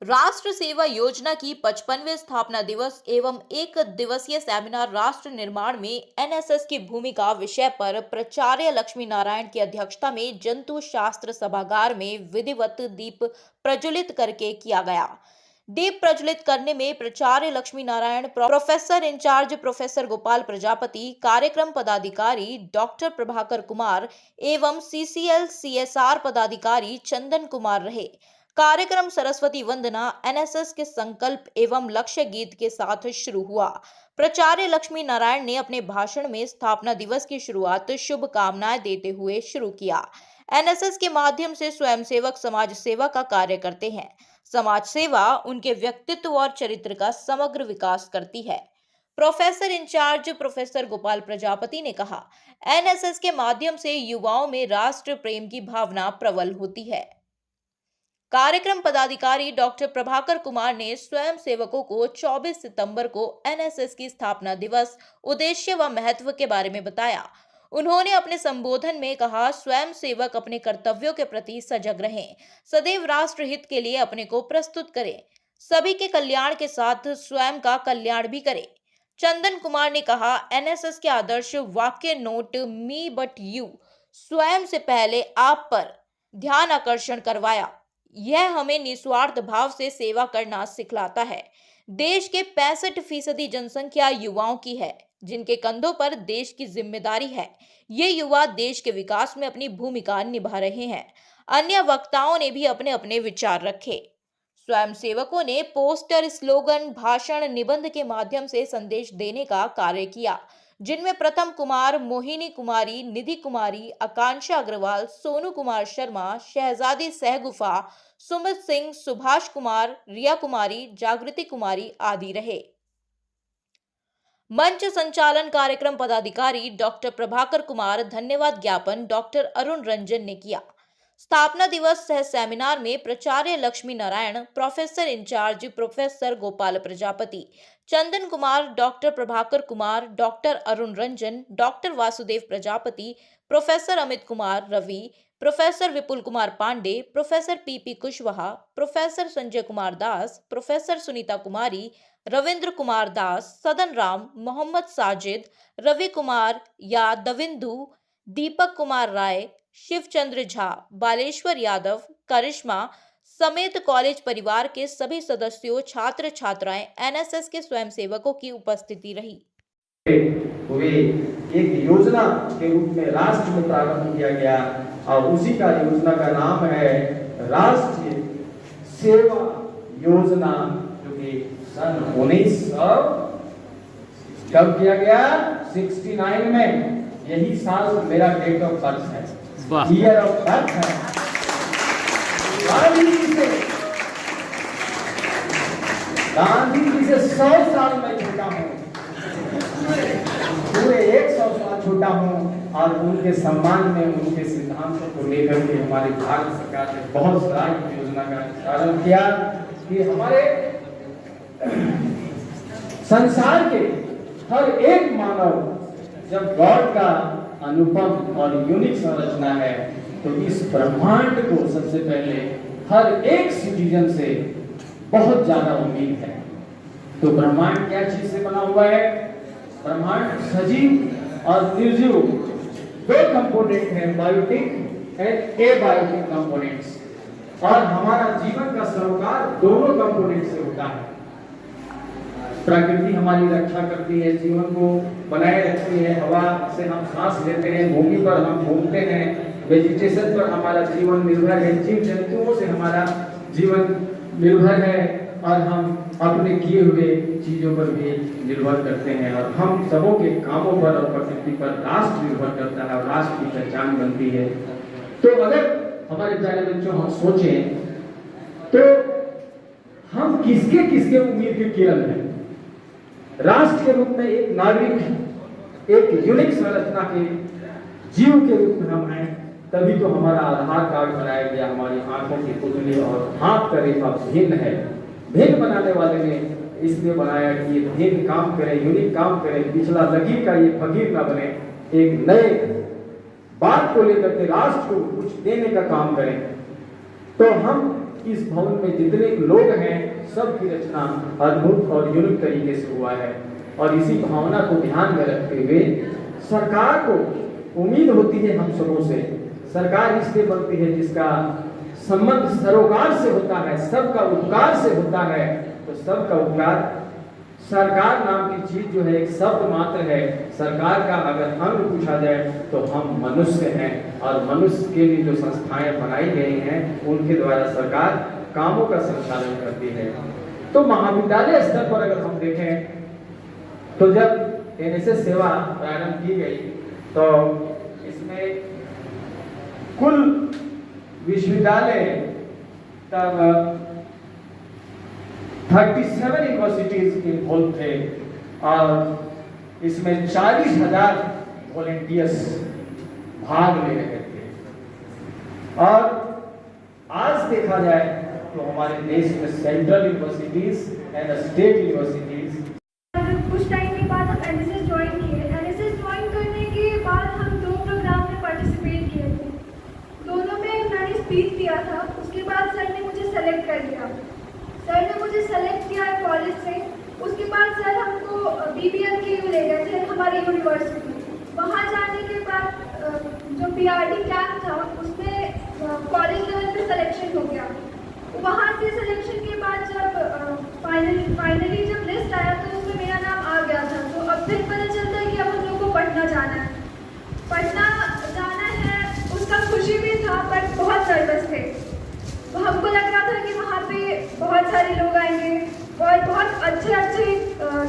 राष्ट्र सेवा योजना की 55वें स्थापना दिवस एवं एक दिवसीय सेमिनार राष्ट्र निर्माण में एनएसएस की भूमिका विषय पर प्राचार्य लक्ष्मी नारायण की अध्यक्षता में जंतु शास्त्र सभागार में विधिवत दीप प्रज्वलित करके किया गया। दीप प्रज्वलित करने में प्राचार्य Lakshmi Narayan, professor in charge professor Gopal Prajapati, कार्यक्रम पदाधिकारी डॉक्टर प्रभाकर कुमार एवं सीसीएल सीएसआर पदाधिकारी चंदन कुमार रहे। कार्यक्रम सरस्वती वंदना एनएसएस के संकल्प एवं लक्ष्य गीत के साथ शुरू हुआ। प्राचार्य लक्ष्मी नारायण ने अपने भाषण में स्थापना दिवस की शुरुआत शुभकामनाएं देते हुए शुरू किया। एनएसएस के माध्यम से स्वयंसेवक समाज सेवा का कार्य करते हैं। समाज सेवा उनके व्यक्तित्व और चरित्र का समग्र विकास करती है। Professor in charge professor Gopal Prajapati ने कहा, एनएसएस के माध्यम से युवाओं में राष्ट्र प्रेम की भावना प्रबल होती है। कार्यक्रम पदाधिकारी डॉक्टर प्रभाकर कुमार ने स्वयं सेवकों को 24 सितंबर को एनएसएस की स्थापना दिवस, उद्देश्य व महत्व के बारे में बताया। उन्होंने अपने संबोधन में कहा, स्वयं सेवक अपने कर्तव्यों के प्रति सजग रहें, सदैव राष्ट्र हित के लिए अपने को प्रस्तुत करें, सभी के कल्याण के साथ स्वयं का कल्याण भी करें। चंदन कुमार ने कहा, एनएसएस के आदर्श वाक्य नोट मी बट यू, स्वयं से पहले आप पर ध्यान आकर्षण करवाया। यह हमें निस्वार्थ भाव से सेवा करना सिखलाता है। देश के 65% जनसंख्या युवाओं की है, जिनके कंधों पर देश की जिम्मेदारी है। ये युवा देश के विकास में अपनी भूमिका निभा रहे हैं। अन्य वक्ताओं ने भी अपने अपने विचार रखे। स्वयं सेवकों ने पोस्टर, स्लोगन, भाषण, निबंध के माध्यम से संदेश देने का कार्य किया, जिनमें प्रथम कुमार, मोहिनी कुमारी, निधि कुमारी, आकांक्षा अग्रवाल, सोनू कुमार शर्मा, शहजादी सहगुफा, सुमित सिंह, सुभाष कुमार, रिया कुमारी, जागृति कुमारी आदि रहे। मंच संचालन कार्यक्रम पदाधिकारी डॉक्टर प्रभाकर कुमार, धन्यवाद ज्ञापन डॉक्टर अरुण रंजन ने किया। स्थापना दिवस सह सेमिनार में प्राचार्य Lakshmi Narayan, professor in charge professor Gopal Prajapati, Chandan Kumar, doctor Prabhakar Kumar, doctor Arun Ranjan, doctor Vasudev Prajapati, professor Amit Kumar Ravi, professor Vipul Kumar Pandey, professor P P Kushwaha, professor Sanjay Kumar Das, professor Sunita Kumari, Ravindra Kumar Das, Sadan Ram, Mohammad Sajid, Ravi Kumar यादविंदु, Deepak Kumar Rai, Shivchandra Jha, Baleshwar Yadav, करिश्मा समेत कॉलेज परिवार के सभी सदस्यों, छात्र छात्राएं, एनएसएस के स्वयंसेवकों की उपस्थिति रही। वे एक योजना के रूप में राष्ट्र में प्रारंभ किया गया और उसी का योजना का नाम है राष्ट्रीय सेवा योजना, जो कि सन 1900 कब किया गया? 69 में। यही साल मेरा डेट ऑफ बर्थ है, ईयर ऑफ बर्थ है। गांधी जी से 100 साल में छोटा हूँ, पूरे 100 साल छोटा हूँ और उनके सम्मान में, उनके सिद्धांतों को लेकर के हमारी भारत सरकार ने बहुत सारी योजना का प्रारंभ किया कि हमारे संसार के हर एक मानव जब गॉड का अनुपम और यूनिक संरचना है, तो इस ब्रह्मांड को सबसे पहले हर एक सिटीजन से बहुत ज्यादा उम्मीद है। तो ब्रह्मांड क्या चीज से बना हुआ है? ब्रह्मांड सजीव और निर्जीव दो कंपोनेंट है, बायोटिक एंड एबायोटिक कंपोनेंट्स, और हमारा जीवन का सरोकार दोनों कंपोनेंट से होता है। प्रकृति हमारी रक्षा करती है, जीवन को बनाए रखती है, हवा से हम सांस लेते हैं, भूमि पर हम घूमते हैं, वेजिटेशन पर हमारा जीवन निर्भर है, जीव जंतुओं से हमारा जीवन निर्भर है, और हम अपने किए हुए चीजों पर भी निर्भर करते हैं, और हम सबों के कामों पर और प्रकृति पर राष्ट्र निर्भर करता है और राष्ट्र की पहचान बनती है। तो अगर हमारे प्यारे बच्चों हम सोचें तो हम किसके किसके उम्मीद के किरण हैं? राष्ट्र के रूप में एक नागरिक, एक यूनिक संरचना के जीव के रूप में हम हैं, तभी तो हमारा आधार कार्ड बनाया गया। हमारी आंखों की पुतली और हाथ का रेखा भिन्न है। भिन्न बनाने वाले ने इसलिए बनाया कि ये भिन्न काम करे, यूनिक काम करे, पिछला लकीर का ये फकीर ना बने, एक नए बात को लेकर के राष्ट्र को कुछ देने का काम करें। तो हम इस भवन में जितने लोग हैं सबकी रचना अद्भुत और यूनिक तरीके से हुआ है। और इसी भावना को ध्यान में रखते हुए सरकार को उम्मीद होती है हम सबों से, सरकार इसलिए बनती है जिसका संबंध सरोकार से होता है, सबका उपकार से होता है। तो सबका उपकार, सरकार नाम की चीज जो है एक शब्द मात्र है। सरकार का अगर अंग पूछा जाए तो हम मनुष्य हैं, और मनुष्य के लिए जो संस्थाएं बनाई गई हैं उनके द्वारा सरकार कामों का संचालन करती है। तो महाविद्यालय स्तर पर अगर हम देखें तो जब एनएसएस सेवा प्रारंभ की गई तो इसमें कुल विश्वविद्यालय तब 37 यूनिवर्सिटीज इन्वॉल्व थे और इसमें 40,000 वॉलेंटियर्स भाग ले रहे थे। और आज देखा जाए तो हमारे देश में central universities and state universities. कुछ टाइम के बाद हम एनएसएस ज्वाइन किए। एनएसएस ज्वाइन करने के बाद हम 2 प्रोग्राम में पार्टिसिपेट किए थे। दोनों में मैंने स्पीच दिया था। उसके बाद सर ने मुझे सेलेक्ट कर लिया। सर ने मुझे सेलेक्ट किया कॉलेज से। उसके बाद सर हमको बीबीएल के लिए ले गए थे हमारी यूनिवर्सिटी। वहाँ जाने के बाद जो पीआरडी कैंप था उसमें कॉलेज लेवल पे सिलेक्शन हो गया। वहाँ से सिलेक्शन के बाद जब फाइनली जब लिस्ट आया तो उसमें मेरा नाम आ गया था। तो अब फिर पता चलता है कि अब हम लोग को पटना जाना है। पटना जाना है, उसका खुशी भी था बट बहुत नर्वस थे। तो हमको लग रहा था कि वहाँ पे बहुत सारे लोग आएंगे और बहुत अच्छे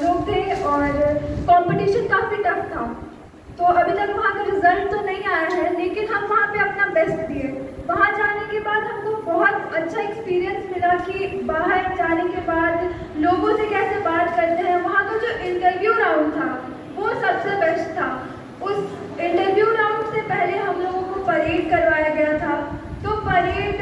लोग थे और कंपटीशन काफ़ी टफ था। तो अभी तक वहाँ का रिजल्ट तो नहीं आया है, लेकिन हम वहाँ पे अपना बेस्ट दिए। वहाँ जाने के बाद हमको बहुत अच्छा एक्सपीरियंस मिला कि बाहर जाने के बाद लोगों से कैसे बात करते हैं। वहाँ का जो इंटरव्यू राउंड था वो सबसे बेस्ट था। उस इंटरव्यू राउंड से पहले हम लोगों को परेड करवाया गया था। तो परेड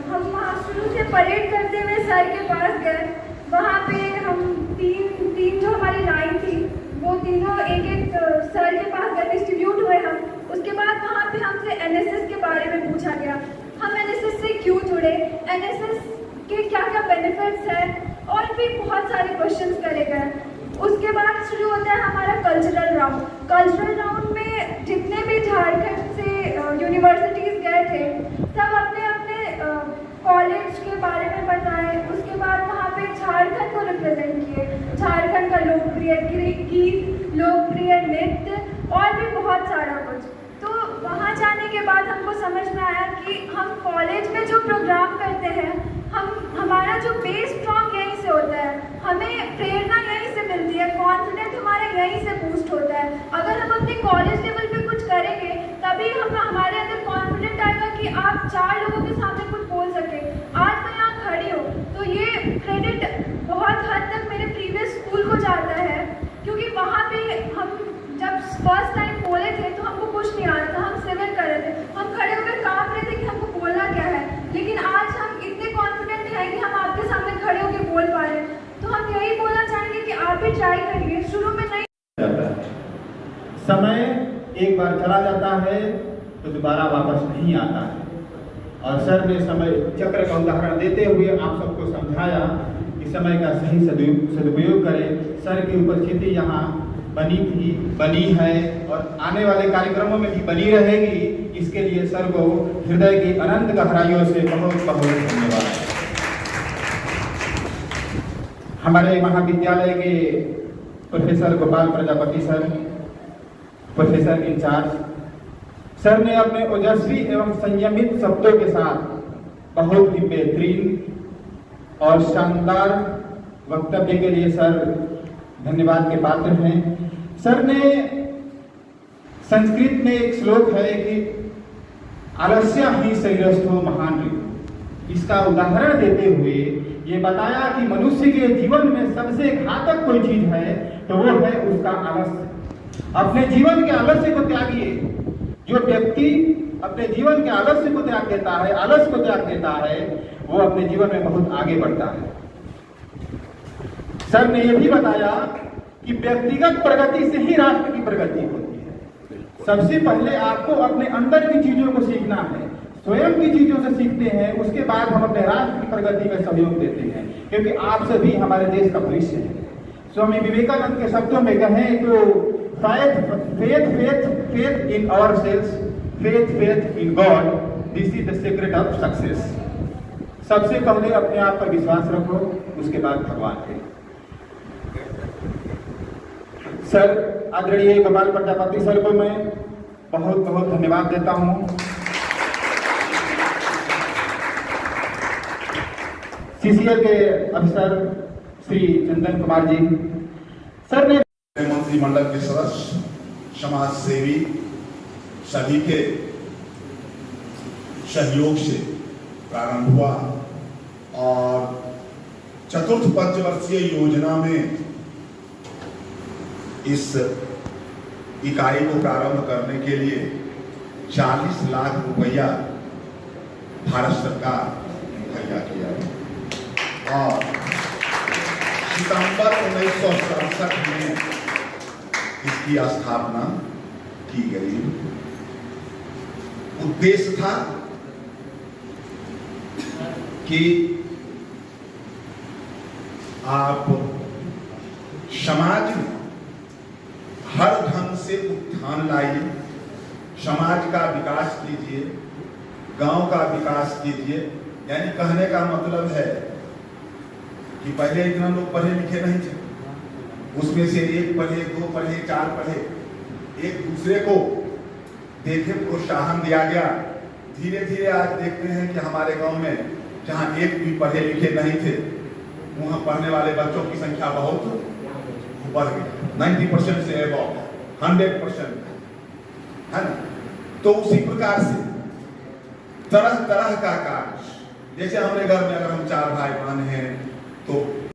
हम वहाँ शुरू से परेड करते हुए सर के पास गए। वहाँ पे हम तीन जो हमारी लाइन थी वो तीनों एक सर के पास गए, डिस्ट्रीब्यूट हुए हम। उसके बाद वहाँ पे हमसे एनएसएस के बारे में पूछा गया, हम एनएसएस से क्यों जुड़े, एनएसएस के क्या क्या बेनिफिट्स हैं, और भी बहुत सारे क्वेश्चंस करे गए। उसके बाद शुरू होता है हमारा कल्चरल राउंड। कल्चरल राउंड में जितने भी झारखंड से यूनिवर्सिटीज़ गए थे सब अपने अपने कॉलेज के बारे में बताए। उसके बाद वहाँ पे झारखंड को रिप्रेजेंट किए, झारखंड का लोकप्रिय गीत, लोकप्रिय नृत्य और भी बहुत सारा कुछ। तो वहाँ जाने के बाद हमको समझ में आया कि हम कॉलेज में जो प्रोग्राम करते हैं हमारा जो बेस स्ट्रॉन्ग यहीं से होता है, हमें प्रेरणा यहीं से मिलती है, कॉन्फिडेंस हमारा यहीं से बूस्ट होता है। अगर हम अपने कॉलेज लेवल पे कुछ करेंगे तभी हमारे अंदर कॉन्फिडेंट आएगा कि आप 4 लोगों के सामने कुछ बोल सके। आज मैं यहाँ खड़ी हूँ तो ये क्रेडिट बहुत हद तक मेरे प्रीवियस स्कूल को जाता है, क्योंकि वहाँ पे हम जब फर्स्ट टाइम बोले थे तो हमको कुछ नहीं आ रहा था, हम सिविल कर रहे थे, हम खड़े होकर काँप रहे थे कि हमको बोलना क्या है। लेकिन आज हम इतने कॉन्फिडेंट हैं कि हम आपके सामने खड़े होकर बोल पा रहे हैं। तो हम यही बोलना चाहेंगे कि आप भी ट्राई करिए। शुरू में नहीं जाता है, समय एक बार चला जाता है तो दोबारा वापस नहीं आता है। और सर ने समय चक्र का उदाहरण देते हुए आप सबको समझाया कि समय का सही सदुपयोग करें। सर के उपस्थिति यहाँ बनी थी, बनी है और आने वाले कार्यक्रमों में भी बनी रहेगी। इसके लिए सर को हृदय की अनंत गहराइयों से बहुत बहुत धन्यवाद। हमारे महाविद्यालय के professor Gopal Prajapati sir, professor in charge sir ने अपने ओजस्वी एवं संयमित शब्दों के साथ बहुत ही बेहतरीन और शानदार वक्तव्य के लिए सर धन्यवाद के पात्र हैं। सर ने संस्कृत में एक श्लोक है कि आलस्य ही शरीरस्थो महान ऋतु। इसका उदाहरण देते हुए ये बताया कि मनुष्य के जीवन में सबसे घातक कोई चीज है तो वो है उसका आलस्य। अपने जीवन के आलस्य को त्यागिए। जो व्यक्ति अपने जीवन के आलस्य को त्याग देता है, आलस्य को त्याग देता है, वो अपने जीवन में बहुत आगे बढ़ता है। सर ने यह भी बताया कि व्यक्तिगत प्रगति से ही राष्ट्र की प्रगति होती है। सबसे पहले आपको अपने अंदर की चीजों को सीखना है, स्वयं की चीजों से सीखते हैं, उसके बाद हम अपने राष्ट्र की प्रगति में सहयोग देते हैं, क्योंकि आप सभी हमारे देश का भविष्य है। स्वामी विवेकानंद के शब्दों में कहें तो faith in ourselves, faith in God, this is the secret of success। सबसे पहले अपने आप पर विश्वास रखो, उसके बाद भगवान पे। सर आदरणीय गोपाल प्रजापति सर को मैं बहुत बहुत धन्यवाद देता हूं। सीसीएल के अफसर श्री चंदन कुमार जी सर ने मंत्रिमंडल के सदस्य, समाज सेवी सभी के सहयोग से प्रारंभ हुआ और चतुर्थ पंचवर्षीय योजना में इस इकाई को प्रारंभ करने के लिए 40 लाख रुपया भारत सरकार मुहैया किया और सितंबर 1967 में इसकी स्थापना की गई। उद्देश्य था कि आप समाज में हर ढंग से उत्थान लाइए, समाज का विकास कीजिए, गांव का विकास कीजिए। यानी कहने का मतलब है कि पहले इतना लोग पढ़े लिखे नहीं थे, उसमें से एक पढ़े, दो पढ़े, चार पढ़े, एक दूसरे को देखे प्रोत्साहन दिया गया। धीरे धीरे आज देखते हैं कि हमारे गांव में जहां एक भी पढ़े लिखे नहीं थे, वहां पढ़ने वाले बच्चों की संख्या बहुत बढ़ गई, 90% से अबव 100% है ना। तो उसी प्रकार से तरह तरह का कार्य, जैसे हमारे घर में अगर हम 4 भाई बहन हैं तो